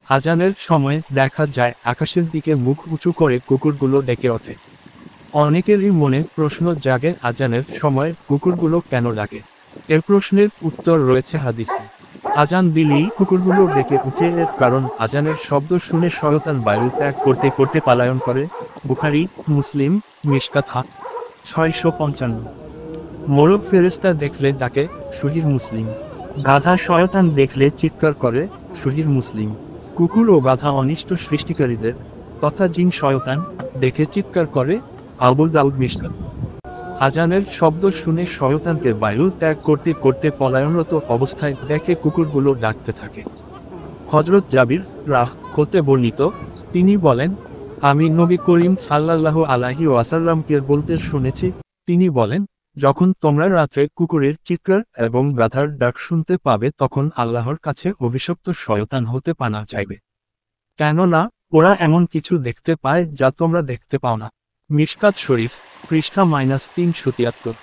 আজানের সময় দেখা যায় আকাশের দিকে মুখ উঁচু করে কুকুরগুলো ডেকে ওঠে। অনেকেরই মনে প্রশ্ন জাগে, আজানের সময় কুকুরগুলো কেন ডাকে? এর প্রশ্নের উত্তর রয়েছে হাদিসে। আজান দিলেই কুকুরগুলো ডেকে উঠে, এর কারণ আজানের শব্দ শুনে শয়তান বায়ু ত্যাগ করতে করতে পালায়ন করে। বুখারী, মুসলিম, মিশকাত 655। মোরগ ফেরেশতা দেখলে ডাকে, সহিহ মুসলিম। গাধা শয়তান দেখলে চিৎকার করে, সহিহ মুসলিম। কুকুর ও গাধা অনিষ্ট সৃষ্টিকারীদের তথা জিন শয়তান দেখে চিৎকার করে, আবু দাউদ মিশকাত। আজানের শব্দ শুনে শয়তানকে বায়ু ত্যাগ করতে করতে পলায়নরত অবস্থায় দেখে কুকুরগুলো ডাকতে থাকে। হযরত জাবির হতে বর্ণিত, তিনি বলেন, আমি নবী করিম সাল্লাল্লাহু আলাইহি ওয়াসাল্লামকে বলতে শুনেছি, তিনি বলেন, যখন তোমরা রাত্রে কুকুরের চিৎকার এবং গাধার ডাক শুনতে পাবে তখন আল্লাহর কাছে অভিশপ্ত শয়তান হতে পানা চাইবে। কেননা ওরা এমন কিছু দেখতে পায় যা তোমরা দেখতে পাও না। মিশকাত শরীফ, পৃষ্ঠা -373।